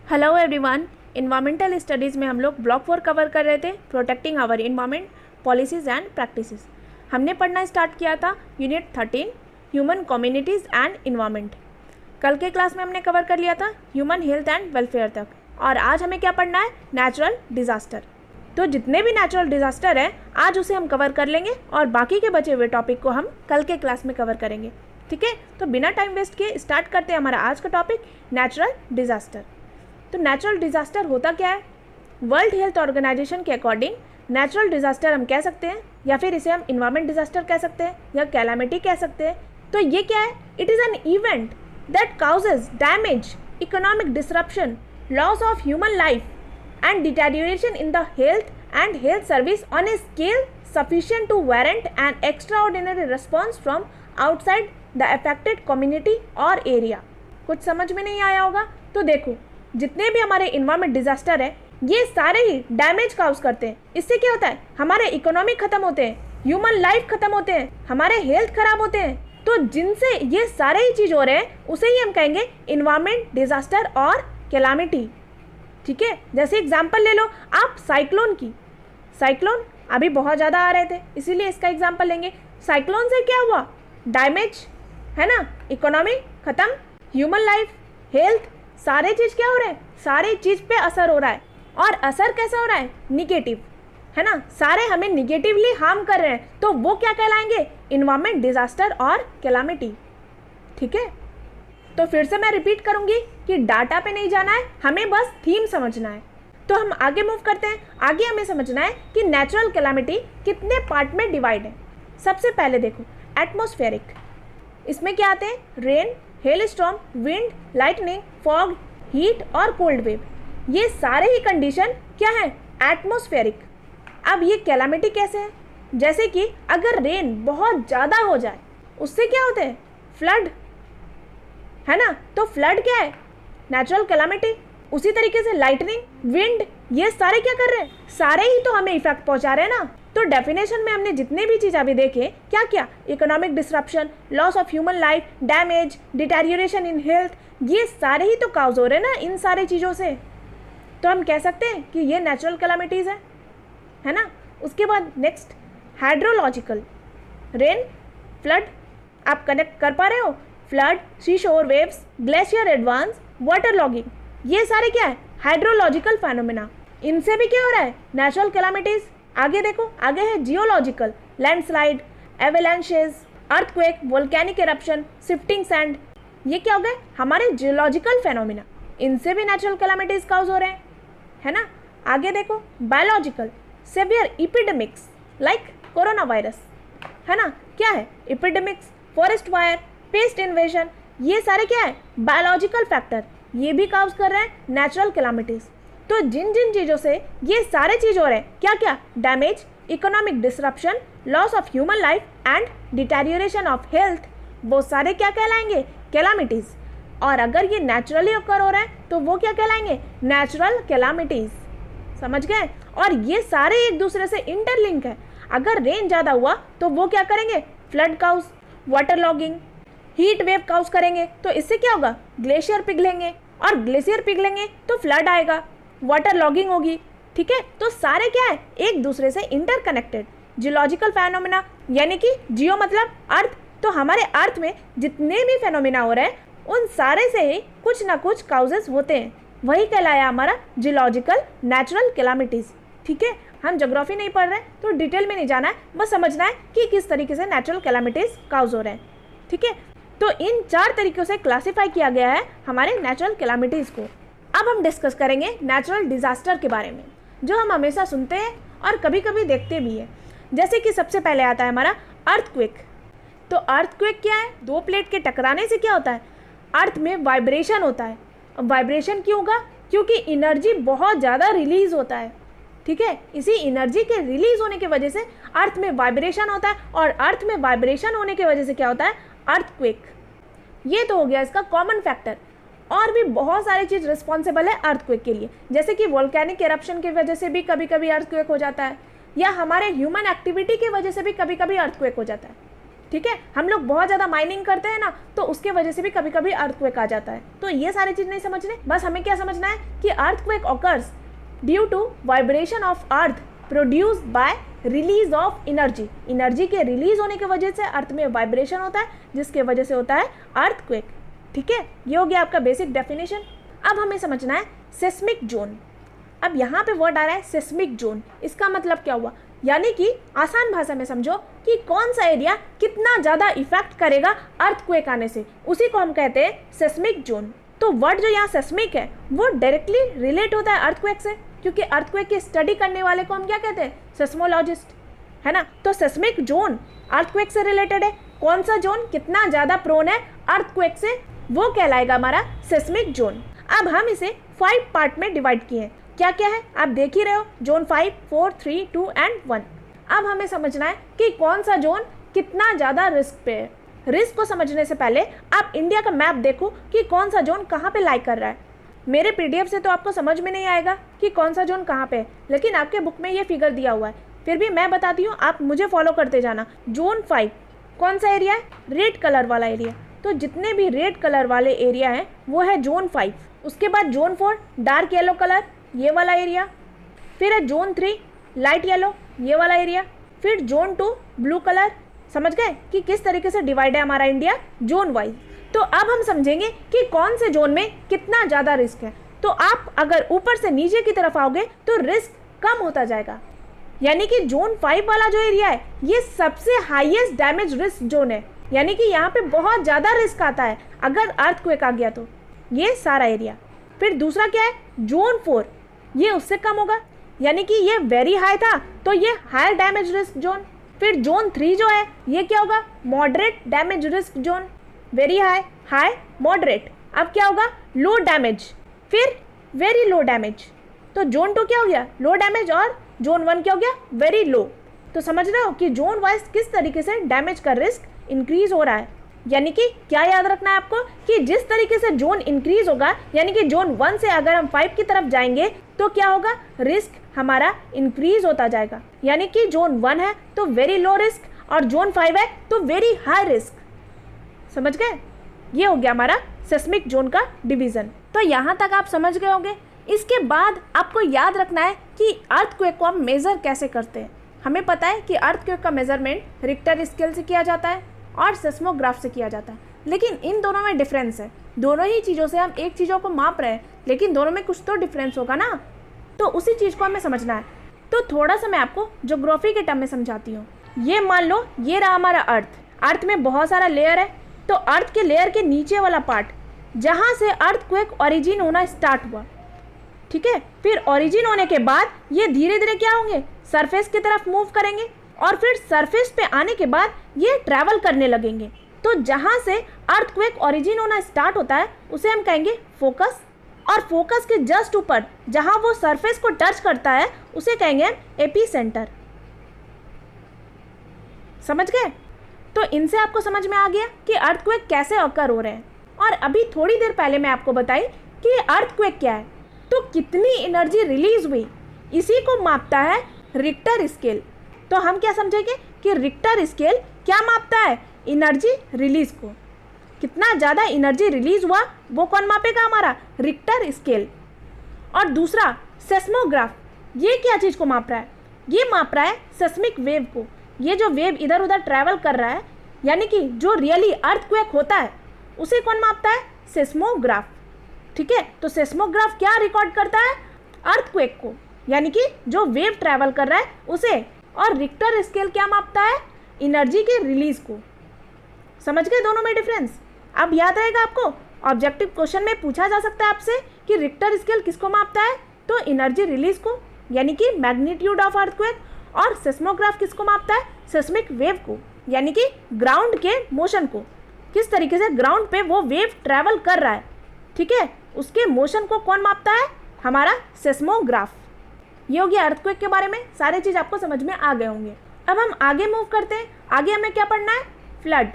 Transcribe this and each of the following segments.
Hello everyone. Environmental studies में हम लोग ब्लॉक 4 कवर कर रहे थे, protecting our environment policies and practices. हमने पढ़ना स्टार्ट किया था unit 13 human communities and environment. कल के क्लास में हमने कवर कर लिया था ह्यूमन हेल्थ एंड वेलफेयर तक, और आज हमें क्या पढ़ना है? Natural disaster. तो जितने भी नेचुरल डिज़ास्टर है आज उसे हम कवर कर लेंगे और बाकी के बचे हुए टॉपिक को हम कल के क्लास में कवर करेंगे। ठीक है, तो बिना टाइम वेस्ट किए स्टार्ट करते हैं हमारा आज का टॉपिक नेचुरल डिज़ास्टर। तो नेचुरल डिज़ास्टर होता क्या है? वर्ल्ड हेल्थ ऑर्गेनाइजेशन के अकॉर्डिंग नेचुरल डिज़ास्टर हम कह सकते हैं, या फिर इसे हम इन्वायरमेंट डिज़ास्टर कह सकते हैं या कैलामिटी कह सकते हैं। तो ये क्या है? It is an event that causes damage, economic disruption, loss of human life and deterioration in the health and health service on a scale sufficient to warrant an extraordinary response from outside the affected community or area। कुछ समझ में नहीं आया होगा? तो देखो, जितने भी हमारे इन्वायरमेंट डिजास्टर है ये सारे ही डैमेज काउज करते हैं। इससे क्या होता है? हमारे इकोनॉमी खत्म होते हैं, ह्यूमन लाइफ खत्म होते हैं, हमारे हेल्थ खराब होते हैं। तो जिनसे ये सारे ही चीज हो रहे हैं उसे ही हम कहेंगे इन्वायरमेंट डिजास्टर और कैलामिटी। ठीक है, जैसे एग्जाम्पल ले लो आप साइक्लोन की। साइक्लोन अभी बहुत ज़्यादा आ रहे थे इसीलिए इसका एग्जाम्पल लेंगे। साइक्लोन से क्या हुआ? डैमेज है ना, इकोनॉमी खत्म, ह्यूमन लाइफ, हेल्थ, सारे चीज़ क्या हो रहे हैं? सारे चीज़ पे असर हो रहा है। और असर कैसा हो रहा है? निगेटिव, है ना, सारे हमें निगेटिवली हार्म कर रहे हैं। तो वो क्या कहलाएंगे? इन्वायरमेंट डिजास्टर और कैलामिटी। ठीक है, तो फिर से मैं रिपीट करूंगी कि डाटा पे नहीं जाना है, हमें बस थीम समझना है। तो हम आगे मूव करते हैं। आगे हमें समझना है कि नेचुरल कैलामिटी कितने पार्ट में डिवाइड है। सबसे पहले देखो एटमॉस्फेरिक। इसमें क्या आते हैं? Rain, hello storm, wind, lightning, fog, heat और कोल्ड वेव। ये सारे ही कंडीशन क्या है? एटमॉस्फेरिक। अब ये कैलामिटी कैसे है? जैसे कि अगर रेन बहुत ज़्यादा हो जाए उससे क्या होते हैं? फ्लड, है ना। तो फ्लड क्या है? Natural calamity. उसी तरीके से लाइटनिंग, विंड, ये सारे क्या कर रहे हैं? सारे ही तो हमें इफेक्ट पहुंचा रहे हैं ना। तो डेफिनेशन में हमने जितने भी चीज़ अभी देखे क्या क्या? Economic disruption, loss of human life, damage, deterioration in health, ये सारे ही तो काउज हो रहे हैं ना इन सारे चीज़ों से। तो हम कह सकते हैं कि ये नेचुरल कैलामिटीज़ है ना। उसके बाद नेक्स्ट हाइड्रोलॉजिकल। रेन, फ्लड, आप कनेक्ट कर पा रहे हो? Flood, sea shore waves, glacier advance, water logging, ये सारे क्या है? Hydrological phenomena. इनसे भी क्या हो रहा है? Natural calamities. आगे देखो, आगे है geological. Landslide, avalanches, earthquake, volcanic eruption, shifting sand, ये क्या हो गए? हमारे जियोलॉजिकल फेनोमेना। इनसे भी नेचुरल कैलामिटीज काउज हो रहे हैं, है ना। आगे देखो biological. Severe epidemics like corona virus, है ना। क्या है? Epidemics, forest fire, pest invasion, ये सारे क्या है? बायोलॉजिकल फैक्टर, ये भी काउज कर रहे हैं नेचुरल कैलामिटीज। तो जिन जिन चीज़ों से ये सारे चीज़ हो रहे हैं क्या क्या? Damage, economic disruption, loss of human life and deterioration of health, वो सारे क्या कहलाएंगे? कैलामिटीज। और अगर ये नेचुरली ओकर हो रहे हैं तो वो क्या कहलाएंगे? Natural calamities. समझ गए? और ये सारे एक दूसरे से इंटरलिंक है। अगर रेन ज़्यादा हुआ तो वो क्या करेंगे? Flood cause, water logging, heat wave cause करेंगे। तो इससे क्या होगा? ग्लेशियर पिघलेंगे, और ग्लेशियर पिघलेंगे तो फ्लड आएगा, वाटर लॉगिंग होगी। ठीक है, तो सारे क्या है? एक दूसरे से इंटरकनेक्टेड जियोलॉजिकल फेनोमेना, यानी कि जियो मतलब अर्थ। तो हमारे अर्थ में जितने भी फेनोमेना हो रहे हैं उन सारे से ही कुछ ना कुछ काउजेस होते हैं। वही कहलाया हमारा जियोलॉजिकल नेचुरल कैलामिटीज। ठीक है, हम ज्योग्राफी नहीं पढ़ रहे तो डिटेल में नहीं जाना है, बस समझना है कि किस तरीके से नेचुरल कैलामिटीज काउज हो रहे हैं। ठीक है, तो इन 4 तरीकों से क्लासिफाई किया गया है हमारे नेचुरल कैलामिटीज़ को। अब हम डिस्कस करेंगे नेचुरल डिज़ास्टर के बारे में, जो हम हमेशा सुनते हैं और कभी कभी देखते भी हैं। जैसे कि सबसे पहले आता है हमारा अर्थक्वेक। तो अर्थक्वेक क्या है? 2 प्लेट के टकराने से क्या होता है? अर्थ में वाइब्रेशन होता है। अब वाइब्रेशन क्यों होगा? क्योंकि एनर्जी बहुत ज़्यादा रिलीज होता है। ठीक है, इसी एनर्जी के रिलीज होने की वजह से अर्थ में वाइब्रेशन होता है, और अर्थ में वाइब्रेशन होने की वजह से क्या होता है? अर्थक्वेक। ये तो हो गया इसका कॉमन फैक्टर। और भी बहुत सारी चीज़ रिस्पॉन्सिबल है अर्थक्वेक के लिए, जैसे कि वोल्केनिक इरप्शन की वजह से भी कभी कभी अर्थक्वेक हो जाता है, या हमारे ह्यूमन एक्टिविटी की वजह से भी कभी कभी अर्थक्वेक हो जाता है। ठीक है, हम लोग बहुत ज़्यादा माइनिंग करते हैं ना, तो उसके वजह से भी कभी कभी अर्थक्वेक आ जाता है। तो ये सारी चीज़ नहीं समझने, बस हमें क्या समझना है कि earthquake occurs due to vibration of earth produced by release of energy. Energy के रिलीज होने की वजह से अर्थ में वाइब्रेशन होता है, जिसके वजह से होता है अर्थक्वेक। ठीक है, ये हो गया आपका बेसिक डेफिनेशन। अब हमें समझना है सेस्मिक जोन। अब यहाँ पे वर्ड आ रहा है सेस्मिक जोन, इसका मतलब क्या हुआ, यानी कि आसान भाषा में समझो कि कौन सा एरिया कितना ज़्यादा इफेक्ट करेगा अर्थक्वेक आने से, उसी को हम कहते हैं सेस्मिक जोन। तो वर्ड जो यहाँ सेस्मिक है वो डायरेक्टली रिलेट होता है अर्थक्वेक से, क्योंकि अर्थक्वेक की स्टडी करने वाले को हम क्या कहते हैं, सेस्मोलॉजिस्ट, है ना। तो सेस्मिक जोन अर्थक्वेक से रिलेटेड है, कौन सा जोन कितना ज़्यादा प्रोन है अर्थक्वेक से, वो कहलाएगा हमारा सेस्मिक जोन। अब हम इसे 5 पार्ट में डिवाइड किए हैं, क्या क्या है आप देख ही रहे हो, जोन 5, 4, 3, 2 एंड 1। अब हमें समझना है कि कौन सा जोन कितना ज़्यादा रिस्क पे है। रिस्क को समझने से पहले आप इंडिया का मैप देखो कि कौन सा जोन कहाँ पे लाई कर रहा है। मेरे पीडीएफ से तो आपको समझ में नहीं आएगा कि कौन सा जोन कहाँ पे है, लेकिन आपके बुक में ये फिगर दिया हुआ है, फिर भी मैं बताती हूँ, आप मुझे फॉलो करते जाना। जोन 5 कौन सा एरिया है, रेड कलर वाला एरिया, तो जितने भी रेड कलर वाले एरिया हैं वो है जोन 5। उसके बाद जोन 4 डार्क येलो कलर, ये वाला एरिया, फिर है जोन 3 लाइट येलो, ये वाला एरिया, फिर जोन 2 ब्लू कलर। समझ गए कि किस तरीके से डिवाइड है हमारा इंडिया जोन वाइज। तो अब हम समझेंगे कि कौन से जोन में कितना ज़्यादा रिस्क है। तो आप अगर ऊपर से नीचे की तरफ आओगे तो रिस्क कम होता जाएगा, यानी कि जोन 5 वाला जो एरिया है ये सबसे हाईएस्ट डैमेज रिस्क जोन है, यानी कि यहाँ पे बहुत ज़्यादा रिस्क आता है अगर अर्थक्वेक आ गया तो, ये सारा एरिया। फिर दूसरा क्या है, जोन 4, ये उससे कम होगा, यानी कि ये वेरी हाई था तो ये हायर डैमेज रिस्क जोन। फिर जोन 3 जो है ये क्या होगा, moderate damage risk zone, very high, high, moderate. अब क्या होगा, लो डैमेज, फिर वेरी लो डैमेज। तो जोन 2 क्या हो गया, लो डैमेज, और जोन 1 क्या हो गया, वेरी लो। तो समझ रहे हो कि जोन वाइज किस तरीके से डैमेज का रिस्क इंक्रीज हो रहा है। यानी कि क्या याद रखना है आपको कि जिस तरीके से जोन इंक्रीज होगा, यानी कि जोन 1 से अगर हम 5 की तरफ जाएंगे तो क्या होगा, रिस्क हमारा इंक्रीज होता जाएगा। यानी कि जोन 1 है तो वेरी लो रिस्क और जोन 5 है तो वेरी हाई रिस्क। समझ गए, ये हो गया हमारा सेस्मिक जोन का डिवीजन। तो यहाँ तक आप समझ गए होंगे। इसके बाद आपको याद रखना है कि अर्थक्वेक को हम मेज़र कैसे करते हैं। हमें पता है कि अर्थक्वेक का मेजरमेंट रिक्टर स्केल से किया जाता है और सेस्मोग्राफ से किया जाता है, लेकिन इन दोनों में डिफरेंस है। दोनों ही चीज़ों से हम एक चीज़ों को माप रहे हैं, लेकिन दोनों में कुछ तो डिफरेंस होगा ना, तो उसी चीज़ को हमें समझना है। तो थोड़ा सा मैं आपको ज्योग्राफी के टर्म में समझाती हूँ। ये मान लो ये रहा हमारा अर्थ में बहुत सारा लेयर है, तो अर्थ के लेयर के नीचे वाला पार्ट जहाँ से अर्थक्वेक ओरिजिन होना स्टार्ट हुआ, ठीक है, फिर ओरिजिन होने के बाद ये धीरे धीरे क्या होंगे, सरफेस की तरफ मूव करेंगे और फिर सरफेस पे आने के बाद ये ट्रैवल करने लगेंगे। तो जहाँ से अर्थक्वेक ओरिजिन होना स्टार्ट होता है उसे हम कहेंगे फोकस, और फोकस के जस्ट ऊपर जहाँ वो सरफेस को टच करता है उसे कहेंगे एपी सेंटर। समझ गए। तो इनसे आपको समझ में आ गया कि अर्थक्वेक कैसे अकर हो रहे हैं। और अभी थोड़ी देर पहले मैं आपको बताई कि अर्थक्वेक क्या है, तो कितनी एनर्जी रिलीज हुई, इसी को मापता है रिक्टर स्केल। तो हम क्या समझेंगे कि रिक्टर स्केल क्या मापता है, एनर्जी रिलीज को। कितना ज़्यादा एनर्जी रिलीज हुआ वो कौन मापेगा, हमारा रिक्टर स्केल। और दूसरा सेस्मोग्राफ, ये क्या चीज़ को माप रहा है, ये माप रहा है सेस्मिक वेव को। ये जो वेव इधर उधर ट्रैवल कर रहा है, यानी कि जो रियली अर्थक्वेक होता है उसे कौन मापता है, सेस्मोग्राफ। ठीक है, तो सेस्मोग्राफ क्या रिकॉर्ड करता है, अर्थक्वेक को, यानी कि जो वेव ट्रैवल कर रहा है उसे। और रिक्टर स्केल क्या मापता है, एनर्जी के रिलीज को। समझ गए दोनों में डिफरेंस। अब याद रहेगा आपको, ऑब्जेक्टिव क्वेश्चन में पूछा जा सकता है आपसे कि रिक्टर स्केल किसको मापता है, तो एनर्जी रिलीज को, यानी कि मैग्नीट्यूड ऑफ अर्थक्वेक। और सेस्मोग्राफ किसको मापता है, सेस्मिक वेव को, यानी कि ग्राउंड के मोशन को, किस तरीके से ग्राउंड पे वो वेव ट्रैवल कर रहा है, ठीक है, उसके मोशन को कौन मापता है, हमारा सेस्मोग्राफ। ये हो गया अर्थक्वेक के बारे में, सारे चीज़ आपको समझ में आ गए होंगे। अब हम आगे मूव करते हैं। आगे हमें क्या पढ़ना है, फ्लड।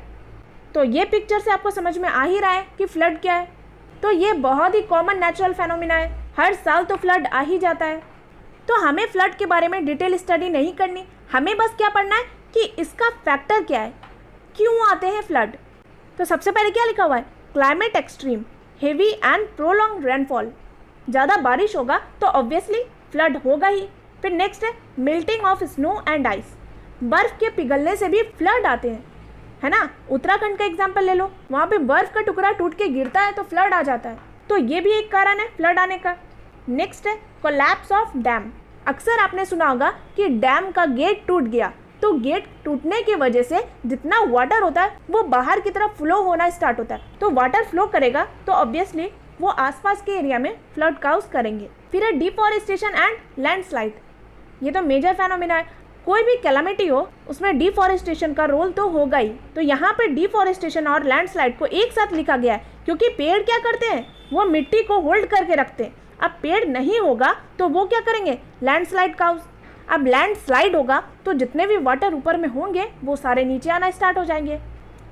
तो ये पिक्चर से आपको समझ में आ ही रहा है कि फ्लड क्या है। तो ये बहुत ही कॉमन नेचुरल फेनोमिना है, हर साल तो फ्लड आ ही जाता है। तो हमें फ्लड के बारे में डिटेल स्टडी नहीं करनी, हमें बस क्या पढ़ना है कि इसका फैक्टर क्या है, क्यों आते हैं फ्लड? तो सबसे पहले क्या लिखा हुआ है? Climate extreme, heavy and prolong rainfall. ज़्यादा बारिश होगा तो ऑब्वियसली फ्लड होगा ही। फिर नेक्स्ट है melting of snow and ice, बर्फ़ के पिघलने से भी फ्लड आते हैं, है ना। उत्तराखंड का एग्जाम्पल ले लो, वहाँ पे बर्फ़ का टुकड़ा टूट के गिरता है तो फ्लड आ जाता है। तो ये भी एक कारण है फ्लड आने का। नेक्स्ट है कोलैप्स ऑफ डैम। अक्सर आपने सुना होगा कि डैम का गेट टूट गया, तो गेट टूटने की वजह से जितना वाटर होता है वो बाहर की तरफ फ्लो होना स्टार्ट होता है। तो वाटर फ्लो करेगा तो ऑब्वियसली वो आसपास के एरिया में फ्लड काउज करेंगे। फिर है डिफॉरेस्टेशन एंड लैंडस्लाइड। ये तो मेजर फेनोमेना है। कोई भी कैलामिटी हो उसमें डिफॉरेस्टेशन का रोल तो होगा ही। तो यहाँ पे डिफॉरेस्टेशन और लैंडस्लाइड को एक साथ लिखा गया है, क्योंकि पेड़ क्या करते हैं? वो मिट्टी को होल्ड करके रखते हैं। अब पेड़ नहीं होगा तो वो क्या करेंगे? Landslide cause. अब लैंडस्लाइड होगा तो जितने भी वाटर ऊपर में होंगे वो सारे नीचे आना स्टार्ट हो जाएंगे,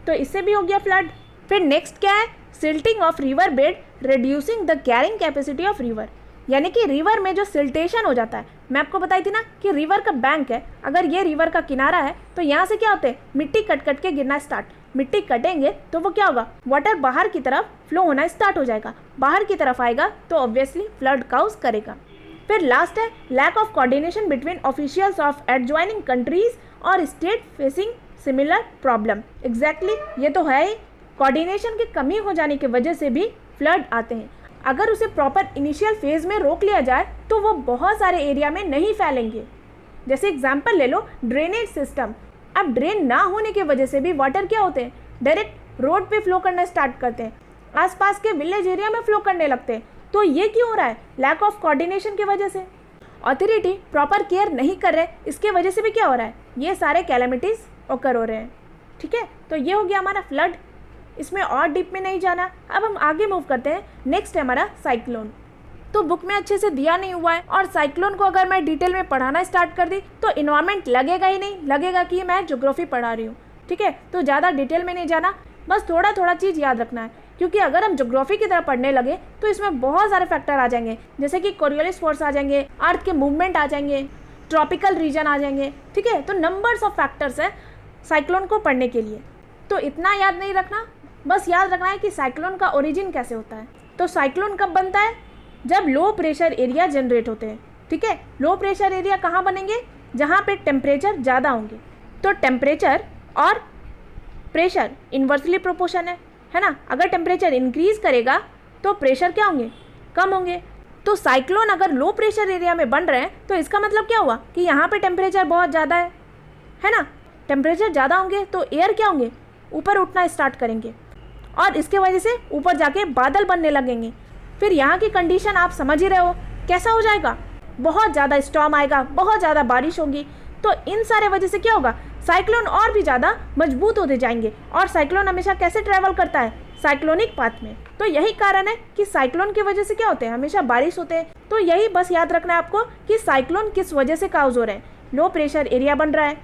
तो इससे भी हो गया फ्लड। फिर नेक्स्ट क्या है? Silting of river bed, reducing the carrying capacity of river. यानी कि रिवर में जो सिल्टेशन हो जाता है, मैं आपको बताई थी ना कि रिवर का बैंक है, अगर ये रिवर का किनारा है तो यहाँ से क्या होते हैं? मिट्टी कट कट के गिरना स्टार्ट। मिट्टी कटेंगे तो वो क्या होगा? वाटर बाहर की तरफ फ्लो होना स्टार्ट हो जाएगा। बाहर की तरफ आएगा तो ऑब्वियसली फ्लड काउज करेगा। फिर लास्ट है lack of coordination between officials of adjoining countries और state facing similar problem. Exactly ये तो है ही। कोऑर्डिनेशन की कमी हो जाने की वजह से भी फ्लड आते हैं। अगर उसे प्रॉपर इनिशियल फेज में रोक लिया जाए तो वो बहुत सारे एरिया में नहीं फैलेंगे। जैसे एग्जांपल ले लो ड्रेनेज सिस्टम। अब ड्रेन ना होने की वजह से भी वाटर क्या होते हैं? डायरेक्ट रोड पे फ्लो करना स्टार्ट करते हैं, आसपास के विलेज एरिया में फ्लो करने लगते हैं। तो ये क्यों हो रहा है? लैक ऑफ कोऑर्डिनेशन की वजह से। अथॉरिटी प्रॉपर केयर नहीं कर रहे, इसके वजह से भी क्या हो रहा है? ये सारे कैलामिटीज़ ओकर हो रहे हैं। ठीक है, तो ये हो गया हमारा फ्लड। इसमें और डीप में नहीं जाना। अब हम आगे मूव करते हैं। नेक्स्ट है हमारा साइक्लोन। तो बुक में अच्छे से दिया नहीं हुआ है, और साइक्लोन को अगर मैं डिटेल में पढ़ाना स्टार्ट कर दी तो इन्वायरमेंट लगेगा ही नहीं, लगेगा कि मैं ज्योग्राफी पढ़ा रही हूँ। ठीक है, तो ज़्यादा डिटेल में नहीं जाना, बस थोड़ा थोड़ा चीज़ याद रखना है, क्योंकि अगर हम ज्योग्राफी की तरह पढ़ने लगे तो इसमें बहुत सारे फैक्टर आ जाएंगे, जैसे कि कोरियोलिस फोर्स आ जाएंगे, अर्थ के मूवमेंट आ जाएंगे, ट्रॉपिकल रीजन आ जाएंगे। ठीक है, तो नंबर्स ऑफ फैक्टर्स हैं साइक्लोन को पढ़ने के लिए। तो इतना याद नहीं रखना, बस याद रखना है कि साइक्लोन का ओरिजिन कैसे होता है। तो साइक्लोन कब बनता है? जब लो प्रेशर एरिया जनरेट होते हैं। ठीक है, लो प्रेशर एरिया कहाँ बनेंगे? जहाँ पे टेम्परेचर ज़्यादा होंगे। तो टेम्परेचर और प्रेशर इन्वर्सली प्रोपोर्शन है ना। अगर टेम्परेचर इंक्रीज करेगा तो प्रेशर क्या होंगे? कम होंगे। तो साइक्लोन अगर लो प्रेशर एरिया में बन रहे हैं तो इसका मतलब क्या हुआ कि यहाँ पे टेम्परेचर बहुत ज़्यादा है ना। टेम्परेचर ज़्यादा होंगे तो एयर क्या होंगे? ऊपर उठना स्टार्ट करेंगे, और इसके वजह से ऊपर जाके बादल बनने लगेंगे। फिर यहाँ की कंडीशन आप समझ ही रहे हो कैसा हो जाएगा? बहुत ज़्यादा स्टॉर्म आएगा, बहुत ज़्यादा बारिश होगी। तो इन सारे वजह से क्या होगा? साइक्लोन और भी ज़्यादा मजबूत होते जाएंगे। और साइक्लोन हमेशा कैसे ट्रैवल करता है? साइक्लोनिक पाथ में। तो यही कारण है कि साइक्लोन की वजह से क्या होते हैं? हमेशा बारिश होते हैं। तो यही बस याद रखना है आपको कि साइक्लोन किस वजह से काउज हो रहे हैं। लो प्रेशर एरिया बन रहा है,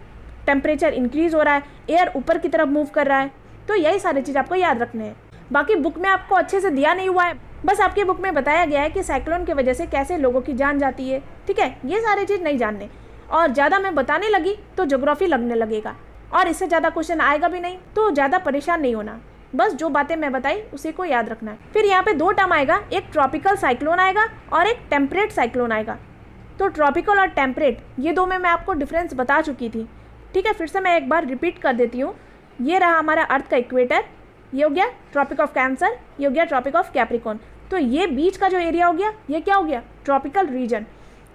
टेम्परेचर इंक्रीज हो रहा है, एयर ऊपर की तरफ मूव कर रहा है। तो यही सारी चीज़ आपको याद रखने हैं। बाकी बुक में आपको अच्छे से दिया नहीं हुआ है, बस आपकी बुक में बताया गया है कि साइक्लोन की वजह से कैसे लोगों की जान जाती है। ठीक है, ये सारी चीज़ नहीं जानने, और ज़्यादा मैं बताने लगी तो ज्योग्राफी लगने लगेगा, और इससे ज़्यादा क्वेश्चन आएगा भी नहीं। तो ज़्यादा परेशान नहीं होना, बस जो बातें मैं बताई उसी को याद रखना है। फिर यहाँ पे दो टर्म आएगा, एक ट्रॉपिकल साइक्लोन आएगा और एक टेम्परेट साइक्लोन आएगा। तो ट्रॉपिकल और टेम्परेट ये दो में मैं आपको डिफरेंस बता चुकी थी। ठीक है, फिर से मैं एक बार रिपीट कर देती हूँ। ये रहा हमारा अर्थ का इक्वेटर, ये हो गया ट्रॉपिक ऑफ कैंसर, ये हो गया ट्रॉपिक ऑफ कैप्रिकॉर्न। तो ये बीच का जो एरिया हो गया ये क्या हो गया? Tropical region.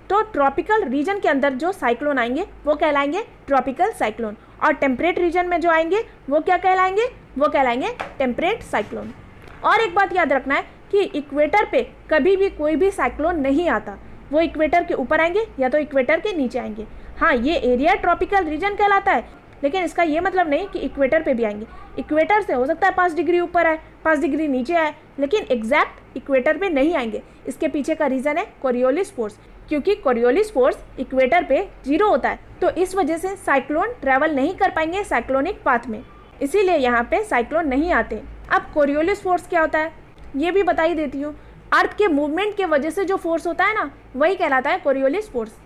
तो ट्रॉपिकल रीजन के अंदर जो साइक्लोन आएंगे वो कहलाएंगे ट्रॉपिकल साइक्लोन, और टेम्परेट रीजन में जो आएंगे वो क्या कहलाएंगे? वो कहलाएंगे टेम्परेट साइक्लोन। और एक बात याद रखना है कि इक्वेटर पे कभी भी कोई भी साइक्लोन नहीं आता, वो इक्वेटर के ऊपर आएंगे या तो इक्वेटर के नीचे आएंगे। हाँ, ये एरिया ट्रॉपिकल रीजन कहलाता है, लेकिन इसका ये मतलब नहीं कि इक्वेटर पे भी आएंगे। इक्वेटर से हो सकता है 5 डिग्री ऊपर आए, 5 डिग्री नीचे आए, लेकिन एग्जैक्ट इक्वेटर पे नहीं आएंगे। इसके पीछे का रीज़न है कोरियोलिस फोर्स, क्योंकि कोरियोलिस फोर्स इक्वेटर पे 0 होता है, तो इस वजह से साइक्लोन ट्रैवल नहीं कर पाएंगे साइक्लोनिक पाथ में, इसीलिए यहाँ पे साइक्लोन नहीं आते। अब कोरियोलिस फोर्स क्या होता है ये भी बता ही देती हूँ। अर्थ के मूवमेंट के वजह से जो फोर्स होता है ना, वही कहलाता है कोरियोलिस फोर्स।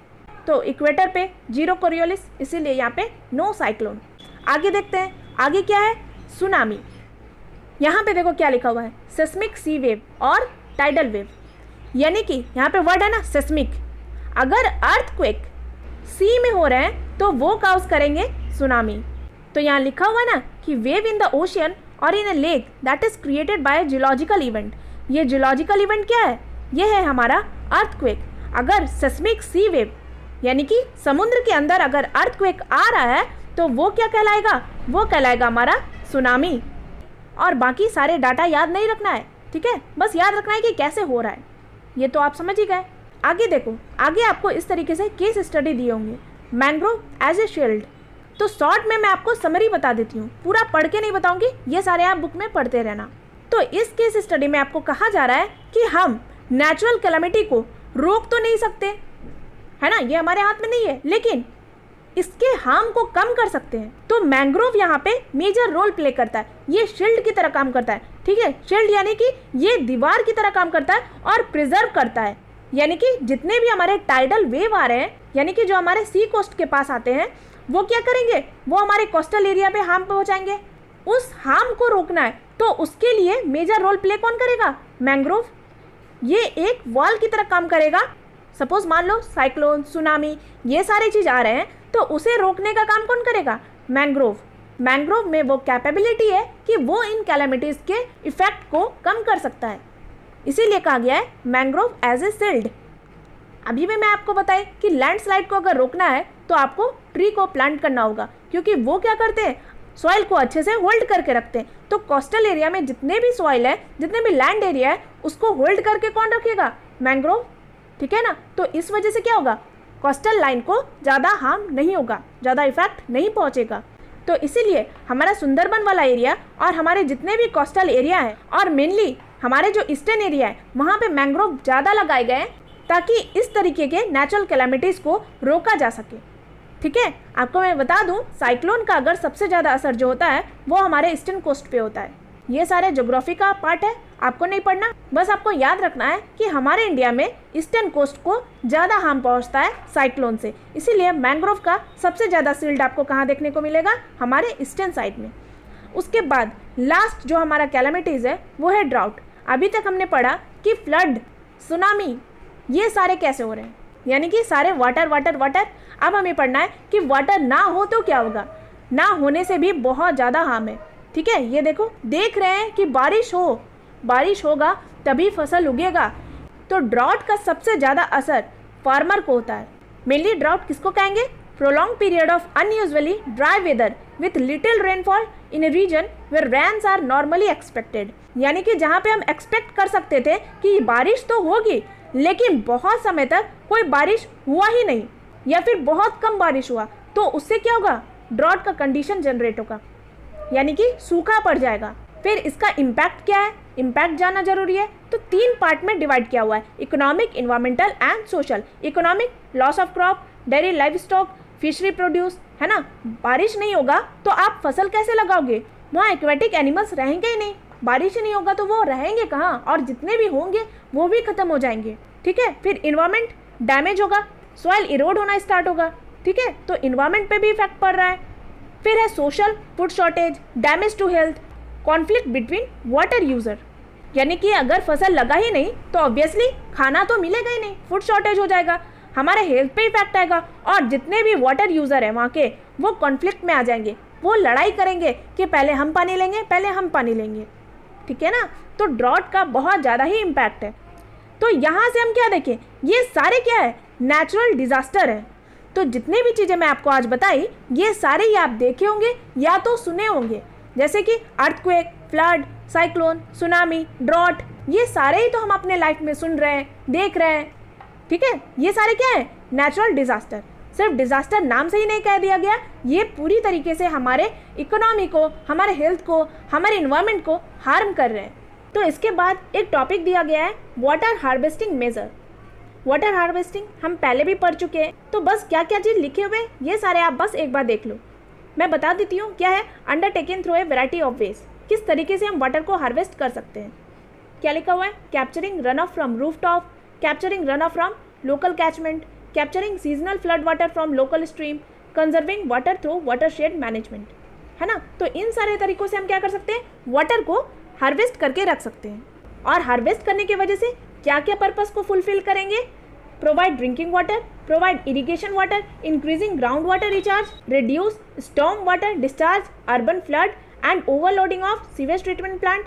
तो इक्वेटर पे 0 कोरियोलिस, इसीलिए यहाँ पे नो साइक्लोन। आगे देखते हैं आगे क्या है, सुनामी। यहाँ पे देखो क्या लिखा हुआ है, सेस्मिक सी वेव और टाइडल वेव, यानी कि यहाँ पे वर्ड है ना सेस्मिक। अगर अर्थक्वेक सी में हो रहे हैं तो वो काउज करेंगे सुनामी। तो यहाँ लिखा हुआ है ना कि वेव इन द ओशियन और in a lake that is created by geological event. ये जियोलॉजिकल इवेंट क्या है, ये है हमारा अर्थक्वेक। अगर सेस्मिक सी वेव यानी कि समुद्र के अंदर अगर अर्थक्वेक आ रहा है तो वो क्या कहलाएगा, वो कहलाएगा हमारा सुनामी। और बाकी सारे डाटा याद नहीं रखना है, ठीक है, बस याद रखना है कि कैसे हो रहा है, ये तो आप समझ ही गए। आगे देखो, आगे आपको इस तरीके से केस स्टडी दिए होंगे, मैंग्रोव एज ए शील्ड। तो शॉर्ट में मैं आपको समरी बता देती हूँ, पूरा पढ़ के नहीं बताऊंगी, ये सारे आप बुक में पढ़ते रहना। तो इस केस स्टडी में आपको कहा जा रहा है कि हम नेचुरल कैलामिटी को रोक तो नहीं सकते, है ना, ये हमारे हाथ में नहीं है, लेकिन इसके हार्म को कम कर सकते हैं। तो मैंग्रोव यहाँ पे मेजर रोल प्ले करता है, ये शील्ड की तरह काम करता है, ठीक है। शील्ड यानी कि ये दीवार की तरह काम करता है और प्रिजर्व करता है, यानी कि जितने भी हमारे टाइडल वेव आ रहे हैं, यानी कि जो हमारे सी कोस्ट के पास आते हैं, वो क्या करेंगे, वो हमारे कोस्टल एरिया पे हार्म पहुंचाएंगे। उस हार्म को रोकना है तो उसके लिए मेजर रोल प्ले कौन करेगा, मैंग्रोव। ये एक वॉल की तरह काम करेगा। सपोज मान लो साइक्लोन, सुनामी, ये सारी चीज़ आ रहे हैं तो उसे रोकने का काम कौन करेगा, मैंग्रोव। मैंग्रोव में वो कैपेबिलिटी है कि वो इन कैलामिटीज़ के इफेक्ट को कम कर सकता है, इसीलिए कहा गया है मैंग्रोव एज ए शील्ड। अभी भी मैं आपको बताएं कि लैंडस्लाइड को अगर रोकना है तो आपको ट्री को प्लांट करना होगा, क्योंकि वो क्या करते हैं, सॉइल को अच्छे से होल्ड करके रखते हैं। तो कोस्टल एरिया में जितने भी सॉइल है, जितने भी लैंड एरिया है, उसको होल्ड करके कौन रखेगा, मैंग्रोव, ठीक है ना। तो इस वजह से क्या होगा, कोस्टल लाइन को ज़्यादा हार्म नहीं होगा, ज़्यादा इफेक्ट नहीं पहुँचेगा। तो इसीलिए हमारा सुंदरबन वाला एरिया और हमारे जितने भी कोस्टल एरिया है और मेनली हमारे जो ईस्टर्न एरिया है, वहाँ पे मैंग्रोव ज़्यादा लगाए गए हैं ताकि इस तरीके के नेचुरल कैलामिटीज़ को रोका जा सके, ठीक है। आपको मैं बता दूं, साइक्लोन का अगर सबसे ज़्यादा असर जो होता है वो हमारे ईस्टर्न कोस्ट पे होता है। ये सारे ज्योग्राफी का पार्ट है, आपको नहीं पढ़ना, बस आपको याद रखना है कि हमारे इंडिया में ईस्टर्न कोस्ट को ज़्यादा हार्म पहुंचता है साइक्लोन से, इसीलिए मैंग्रोव का सबसे ज़्यादा शील्ड आपको कहाँ देखने को मिलेगा, हमारे ईस्टर्न साइड में। उसके बाद लास्ट जो हमारा कैलामिटीज़ है वो है ड्राउट। अभी तक हमने पढ़ा कि फ्लड, सुनामी, ये सारे कैसे हो रहे हैं, यानी कि सारे वाटर वाटर वाटर। अब हमें पढ़ना है कि वाटर ना हो तो क्या होगा, ना होने से भी बहुत ज़्यादा हार्म है, ठीक है। ये देखो, देख रहे हैं कि बारिश होगा तभी फसल उगेगा। तो ड्राउट का सबसे ज़्यादा असर फार्मर को होता है। मेनली ड्राउट किसको कहेंगे, prolong period of unusually dry weather with little rainfall in a region where rains are normally expected, यानी कि जहाँ पे हम एक्सपेक्ट कर सकते थे कि बारिश तो होगी, लेकिन बहुत समय तक कोई बारिश हुआ ही नहीं या फिर बहुत कम बारिश हुआ, तो उससे क्या होगा, ड्रॉट का कंडीशन जनरेट होगा, यानी कि सूखा पड़ जाएगा। फिर इसका इम्पैक्ट क्या है, इम्पैक्ट जानना जरूरी है। तो 3 पार्ट में डिवाइड किया हुआ है, economic, environmental and social. Economic, loss of crop, dairy live stock, fishery produce, है ना। बारिश नहीं होगा तो आप फसल कैसे लगाओगे, वहाँ एक्वेटिक एनिमल्स रहेंगे ही नहीं, बारिश ही नहीं होगा तो वो रहेंगे कहाँ, और जितने भी होंगे वो भी खत्म हो जाएंगे, ठीक है। फिर इन्वायरमेंट डैमेज होगा, सॉइल इरोड होना स्टार्ट होगा, ठीक है, तो इन्वायरमेंट पे भी इफेक्ट पड़ रहा है। फिर है social, food shortage, damage to health, conflict between water user, यानी कि अगर फसल लगा ही नहीं तो ऑब्वियसली खाना तो मिलेगा ही नहीं, फूड शॉर्टेज हो जाएगा, हमारे हेल्थ पे इफेक्ट आएगा, और जितने भी वाटर यूजर है वहाँ के, वो कॉन्फ्लिक्ट में आ जाएंगे, वो लड़ाई करेंगे कि पहले हम पानी लेंगे, पहले हम पानी लेंगे, ठीक है ना। तो ड्रॉट का बहुत ज़्यादा ही इम्पैक्ट है। तो यहाँ से हम क्या देखें, ये सारे क्या है, नेचुरल डिजास्टर है। तो जितने भी चीज़ें मैं आपको आज बताई, ये सारे ही आप देखे होंगे या तो सुने होंगे, जैसे कि earthquake, flood, cyclone, tsunami, drought, ये सारे ही तो हम अपने लाइफ में सुन रहे हैं, देख रहे हैं, ठीक है। ये सारे क्या है, नेचुरल डिजास्टर। सिर्फ डिजास्टर नाम से ही नहीं कह दिया गया, ये पूरी तरीके से हमारे इकोनॉमी को, हमारे हेल्थ को, हमारे इन्वायरमेंट को हार्म कर रहे हैं। तो इसके बाद एक टॉपिक दिया गया है, water harvesting major. Water harvesting हम पहले भी पढ़ चुके हैं, तो बस क्या क्या चीज़ लिखे हुए ये सारे आप बस एक बार देख लो। मैं बता देती हूँ क्या है, undertaken through a variety of ways, किस तरीके से हम वाटर को हार्वेस्ट कर सकते हैं। क्या लिखा हुआ है, capturing run of from roof top, capturing run of from local catchment, capturing seasonal flood water from local stream, conserving water through watershed management. है ना। तो इन सारे तरीकों से हम क्या कर सकते हैं, वाटर को हार्वेस्ट करके रख सकते हैं। और हार्वेस्ट करने की वजह से क्या क्या पर्पस को फुलफिल करेंगे, provide drinking water, provide irrigation water, increasing ground water recharge, reduce storm water discharge, urban flood and overloading of sewage treatment plant,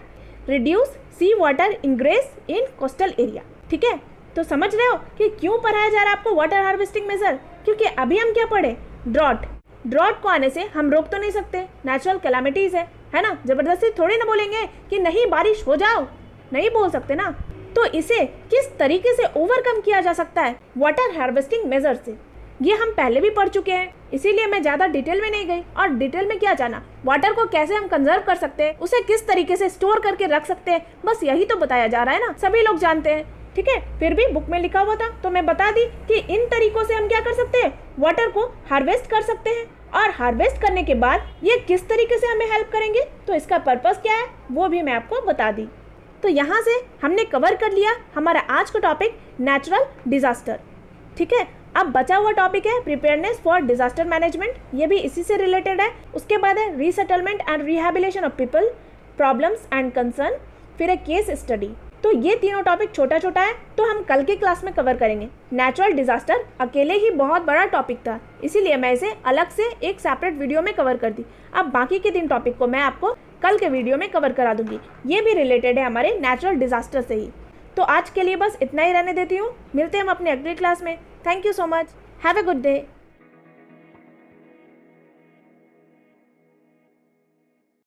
reduce sea water ingress in coastal area. ठीक है, तो समझ रहे हो कि क्यों पढ़ाया जा रहा है आपको वाटर हार्वेस्टिंग मेजर, क्योंकि अभी हम क्या पढ़े, ड्रॉट को आने से हम रोक तो नहीं सकते, नेचुरल कैलामिटीज है ना, जबरदस्ती थोड़ी ना बोलेंगे कि नहीं बारिश हो जाओ, नहीं बोल सकते ना। तो इसे किस तरीके से ओवरकम किया जा सकता है वाटर हार्वेस्टिंग मेजर से, ये हम पहले भी पढ़ चुके हैं, इसीलिए मैं ज़्यादा डिटेल में नहीं गई। और डिटेल में क्या जाना, वाटर को कैसे हम कंजर्व कर सकते हैं, उसे किस तरीके से स्टोर करके रख सकते हैं, बस यही तो बताया जा रहा है ना, सभी लोग जानते हैं। ठीक है, फिर भी बुक में लिखा हुआ था तो मैं बता दी कि इन तरीकों से हम क्या कर सकते हैं, वाटर को हार्वेस्ट कर सकते हैं। और हार्वेस्ट करने के बाद ये किस तरीके से हमें हेल्प करेंगे, तो इसका पर्पस क्या है वो भी मैं आपको बता दी। तो यहाँ से हमने कवर कर लिया हमारा आज का टॉपिक नेचुरल डिजास्टर। ठीक है, अब बचा हुआ टॉपिक है प्रिपेयरनेस फॉर डिजास्टर मैनेजमेंट, ये भी इसी से रिलेटेड है। उसके बाद है resettlement and rehabilitation of people, problems and concern, फिर है केस स्टडी। तो ये तीनों टॉपिक छोटा छोटा है, तो हम कल के क्लास में कवर करेंगे। नेचुरल डिजास्टर अकेले ही बहुत बड़ा टॉपिक था, इसीलिए मैं इसे अलग से एक सेपरेट वीडियो में कवर कर दी। अब बाकी के 3 टॉपिक को मैं आपको कल के वीडियो में कवर करा दूंगी, ये भी रिलेटेड है हमारे नेचुरल डिजास्टर से ही। तो आज के लिए बस इतना ही रहने देती हूँ, मिलते हैं हम अपने अगली क्लास में। Thank you so much, have a good day.